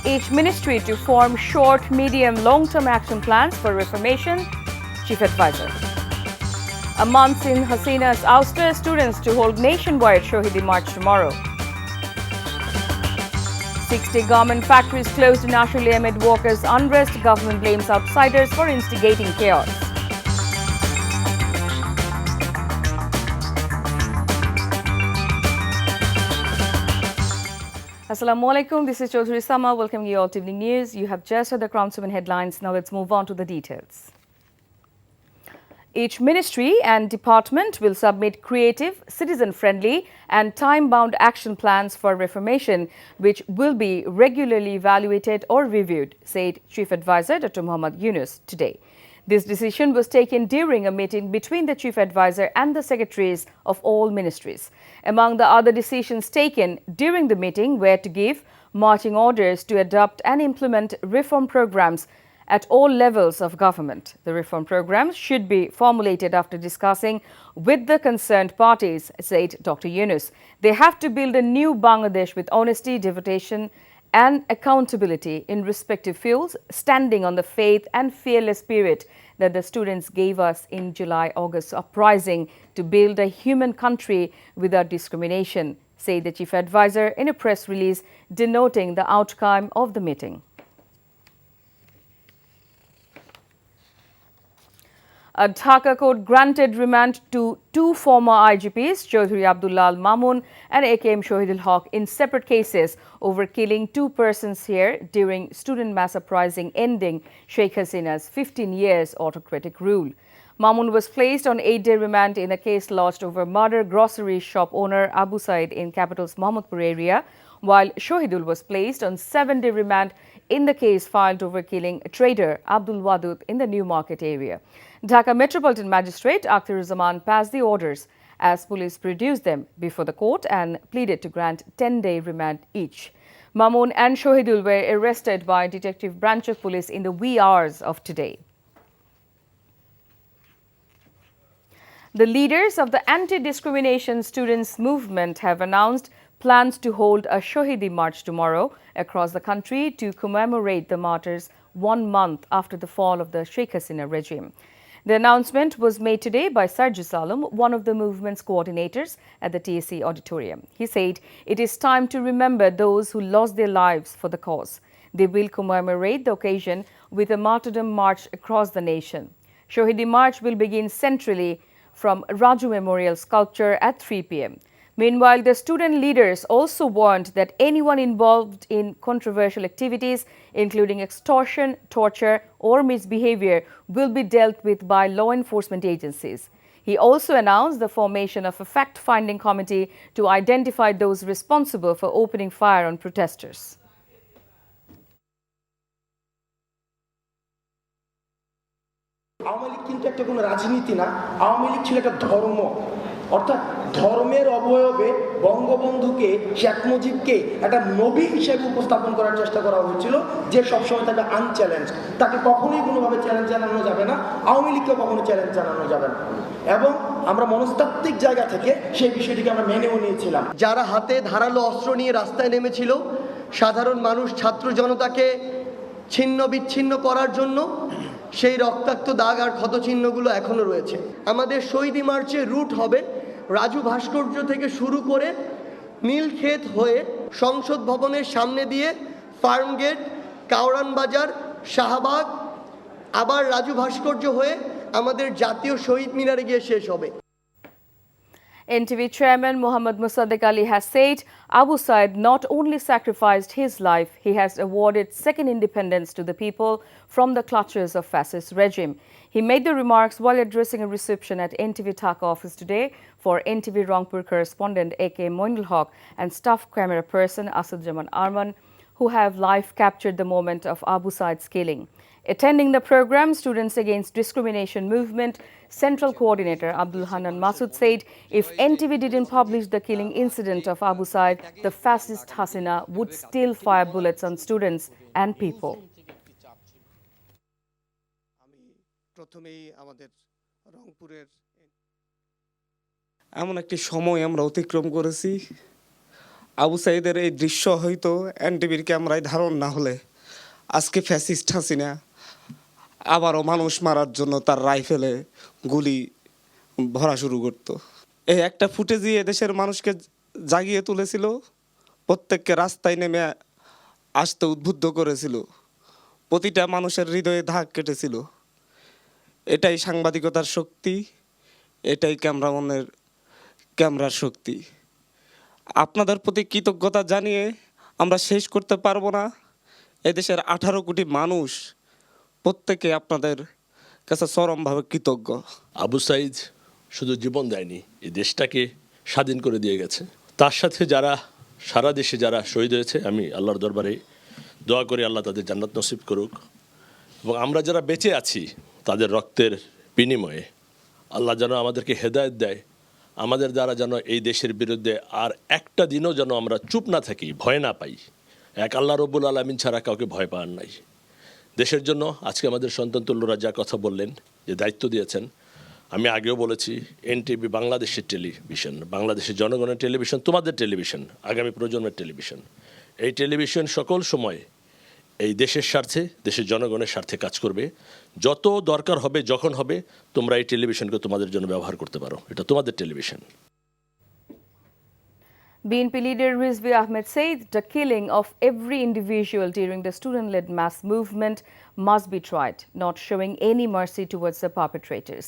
each ministry to form short, medium, long-term action plans for reformation, Chief Advisor. A month in Hasina's ouster, students to hold nationwide Shaheedi March tomorrow. 60 garment factories closed in Ashulia amid workers' unrest. Government blames outsiders for instigating chaos. Assalamu alaikum. This is Chaudhry Sama. Welcoming you all to evening news. You have just heard the Crown 7 headlines. Now let's move on to the details. Each ministry and department will submit creative, citizen-friendly and time-bound action plans for reformation, which will be regularly evaluated or reviewed, said Chief Advisor Dr. Muhammad Yunus today. This decision was taken during a meeting between the Chief Advisor and the secretaries of all ministries. Among the other decisions taken during the meeting were to give marching orders to adopt and implement reform programs at all levels of government. The reform programs should be formulated after discussing with the concerned parties, said Dr. Yunus. They have to build a new Bangladesh with honesty, devotion and accountability in respective fields, standing on the faith and fearless spirit that the students gave us in July-August uprising to build a human country without discrimination, said the Chief Advisor in a press release denoting the outcome of the meeting. A Dhaka court granted remand to two former IGPs, Chaudhry Abdullah Al Mamun and AKM Shahidul Haq, in separate cases over killing two persons here during student mass uprising ending Sheikh Hasina's 15 years autocratic rule. Mamun was placed on 8-day remand in a case lodged over murder grocery shop owner Abu Said in capital's Mohammadpur area, while Shahidul was placed on 7-day remand in the case filed over killing trader Abdul Wadud in the New Market area. Dhaka Metropolitan Magistrate Akhtaruzzaman passed the orders as police produced them before the court and pleaded to grant 10-day remand each. Mamun and Shahidul were arrested by Detective Branch of Police in the wee hours of today. The leaders of the anti-discrimination students movement have announced plans to hold a Shaheedi March tomorrow across the country to commemorate the martyrs 1 month after the fall of the Sheikh Hasina regime. The announcement was made today by Sarjis Alam, one of the movement's coordinators at the TSC auditorium. He said it is time to remember those who lost their lives for the cause. They will commemorate the occasion with a martyrdom march across the nation. Shaheedi March will begin centrally from Raju Memorial Sculpture at 3 p.m. Meanwhile, the student leaders also warned that anyone involved in controversial activities, including extortion, torture or misbehavior, will be dealt with by law enforcement agencies. He also announced the formation of a fact-finding committee to identify those responsible for opening fire on protesters. Awami League কিন্তু একটা কোনো রাজনীতি না, আওয়ামী লীগ ছিল একটা ধর্ম, অর্থাৎ ধর্মের অবয়বে বঙ্গবন্ধুকে, শেখ মুজিবকে একটা নবী হিসেবে উপস্থাপন করার চেষ্টা করা হয়েছিল, যে সবসময় তাকে আনচ্যালেঞ্জ, তাকে কখনোই কোনোভাবে চ্যালেঞ্জ জানানো যাবে না, আওয়ামী লীগকে কখনো চ্যালেঞ্জ জানানো যাবে না। এবং আমরা মনস্তাত্ত্বিক জায়গা থেকে সেই বিষয়টিকে আমরা মেনেও নিয়েছিলাম। যারা হাতে ধারালো অস্ত্র নিয়ে রাস্তায় নেমেছিল সাধারণ মানুষ, ছাত্র জনতাকে ছিন্ন বিচ্ছিন্ন করার জন্য, সেই রক্তাক্ত দাগ আর ক্ষতচিহ্নগুলো এখনো রয়েছে। আমাদের শহীদি মার্চের রুট হবে রাজু ভাস্কর্য থেকে শুরু করে নীলক্ষেত হয়ে সংসদ ভবনের সামনে দিয়ে ফার্মগেট, কাওরান বাজার, শাহবাগ, আবার রাজু ভাস্কর্য হয়ে আমাদের জাতীয় শহীদ মিনারে গিয়ে শেষ হবে। NTV Chairman Mohammad Mosaddak Ali has said Abu Said not only sacrificed his life, he has awarded second independence to the people from the clutches of fascist regime. He made the remarks while addressing a reception at NTV Dhaka office today for NTV Rangpur correspondent AKM Moinul Haq and staff camera person Asadjaman Arman, who have live captured the moment of Abu Said's killing. Attending the program, Students Against Discrimination Movement Central Coordinator Abdul Hanan Masood said if NTV didn't publish the killing incident of Abu Said, the fascist Hasina would still fire bullets on students and people. এমন একটি সময় আমরা অতিক্রম করেছি, আবু সাইদের এই দৃশ্য হয়তো এনটিভির ক্যামেরায় ধারণ না হলে আজকে ফ্যাসিস্ট হাসিনা আবারও মানুষ মারার জন্য তার রাইফেলে গুলি ভরা শুরু করত। এই একটা ফুটেজই এদেশের মানুষকে জাগিয়ে তুলেছিল, প্রত্যেককে রাস্তায় নেমে আসতে উদ্বুদ্ধ করেছিল, প্রতিটা মানুষের হৃদয়ে দাগ কেটেছিল। এটাই সাংবাদিকতার শক্তি, এটাই ক্যামেরার শক্তি। আপনাদের প্রতি কৃতজ্ঞতা জানিয়ে আমরা শেষ করতে পারবো না। এদেশের 18 কোটি মানুষ প্রত্যেকে আপনাদের কাছে চরমভাবে কৃতজ্ঞ। আবু সাইদ শুধু জীবন দেয়নি, এই দেশটাকে স্বাধীন করে দিয়ে গেছে। তার সাথে যারা সারা দেশে যারা শহীদ হয়েছে, আমি আল্লাহর দরবারে দোয়া করি আল্লাহ তাদের জান্নাত নসিব করুক, এবং আমরা যারা বেঁচে আছি তাদের রক্তের বিনিময়ে আল্লাহ যেন আমাদেরকে হেদায়েত দেয়, আমাদের দ্বারা যেন এই দেশের বিরুদ্ধে আর একটা দিনও যেন আমরা চুপ না থাকি, ভয় না পাই। এক আল্লাহ রব্বুল আলামিন ছাড়া কাউকে ভয় পাওয়ার নাই। দেশের জন্য আজকে আমাদের সন্তানতুল্যরা যা কথা বললেন, যে দায়িত্ব দিয়েছেন, আমি আগেও বলেছি, এনটিভি বাংলাদেশের টেলিভিশন, বাংলাদেশের জনগণের টেলিভিশন, তোমাদের টেলিভিশন, আগামী প্রজন্মের টেলিভিশন। এই টেলিভিশন সকল সময় এই দেশের স্বার্থে, দেশের জনগণের স্বার্থে কাজ করবে। যত দরকার হবে, যখন হবে, তোমরা এই টেলিভিশনকে তোমাদের জন্য ব্যবহার করতে পারো, এটা তোমাদের television. BNP leader Rizvi Ahmed said the killing of every individual during the student-led mass movement must be tried, not showing any mercy towards the perpetrators.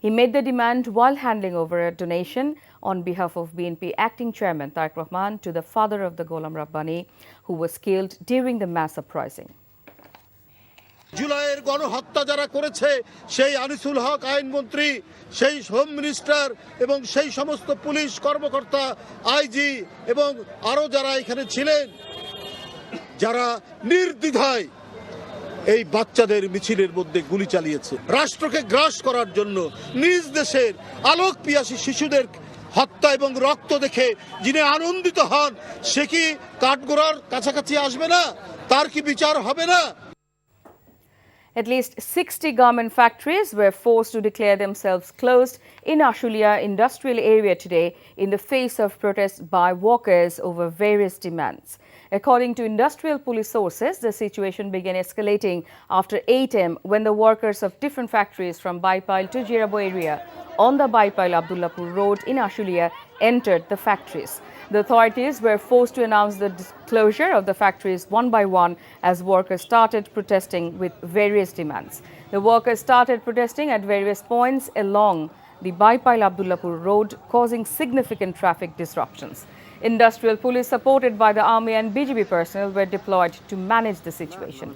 He made the demand while handing over a donation on behalf of BNP acting chairman Tareq Rahman to the father of the Gholam Rabbani, who was killed during the mass uprising. জুলাইয়ের গণহত্যা যারা করেছে, সেই আনিসুল হক আইনমন্ত্রী, সেই home minister এবং সেই সমস্ত পুলিশ কর্মকর্তা, আইজি এবং আরও যারা এখানে ছিলেন, যারা নির্দ্বিধায় এই বাচ্চাদের মিছিলের মধ্যে গুলি চালিয়েছে, রাষ্ট্রকে গ্রাস করার জন্য, নিজ দেশের আলোক পিয়াসী শিশুদের হত্যা এবং রক্ত দেখে যিনি আনন্দিত হন, সে কি কাঠগোড়ার কাছাকাছি আসবে না? তার কি বিচার হবে না? At least 60 garment factories were forced to declare themselves closed in Ashulia industrial area today in the face of protests by workers over various demands. According to industrial police sources, the situation began escalating after 8 am when the workers of different factories from Baipal to Jirabo area on the Baipal-Abdullapur road in Ashulia entered the factories. The authorities were forced to announce the closure of the factories one by one as workers started protesting with various demands. The workers started protesting at various points along the Baipal-Abdullapur road, causing significant traffic disruptions. Industrial police supported by the army and BGB personnel were deployed to manage the situation.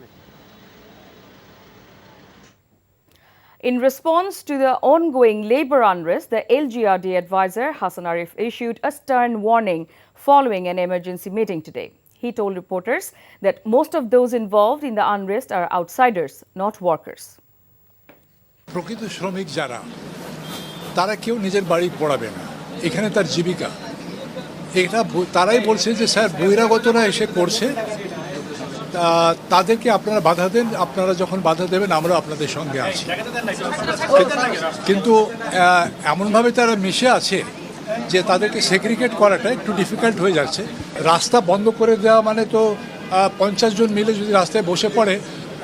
In response to the ongoing labour unrest, the LGRD advisor Hassan Arif issued a stern warning following an emergency meeting today. He told reporters that most of those involved in the unrest are outsiders, not workers. প্রকৃত শ্রমিক যারা, তারা কেউ নিজের বাড়ি পড়াবে না, এখানে তার জীবিকা। এটা তারাই বলছে যে স্যার বহিরাগতরা এসে করছে, তাদেরকে আপনারা বাধা দেন, আপনারা যখন বাধা দেবেন আমরা আপনাদের সঙ্গে আছি। কিন্তু এমনভাবে তারা মিশে আছে যে তাদেরকে সেগ্রিগেট করাটা একটু ডিফিকাল্ট হয়ে যাচ্ছে। রাস্তা বন্ধ করে দেওয়া মানে তো 50 জন মিলে যদি রাস্তায় বসে পড়ে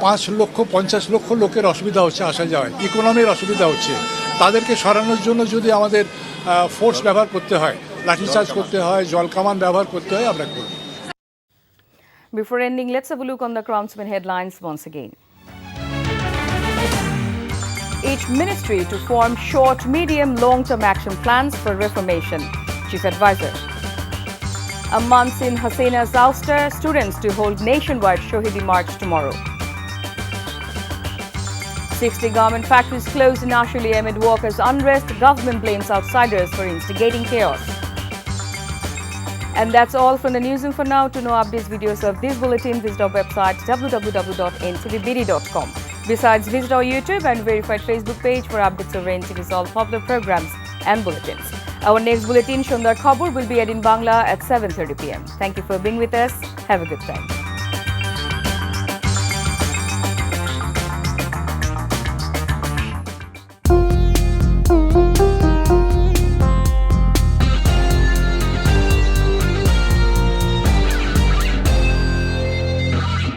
5-50 লক্ষ লোকের অসুবিধা হচ্ছে, আসা যাওয়ায় ইকোনমির অসুবিধা হচ্ছে। তাদেরকে সরানোর জন্য যদি আমাদের ফোর্স ব্যবহার করতে হয়, লাঠিচার্জ করতে হয়, জলকামান ব্যবহার করতে হয়, আমরা করব। Before ending, let's have a look on the Crownsman headlines once again. Each ministry to form short, medium, long-term action plans for reformation. Chief Advisor. A month in Hasina's ouster, students to hold nationwide Shaheedi March tomorrow. 60 garment factories closed in Ashulia amid workers' unrest. Government blames outsiders for instigating chaos. And that's all from the newsroom for now. To know updates, videos of this bulletin, visit our website www.ntvbd.com. Besides, visit our YouTube and verified Facebook page for updates of NTV's all popular programs and bulletins. Our next bulletin, Shondar Khabur, will be aired in Bangla at 7:30 p.m. Thank you for being with us. Have a good time.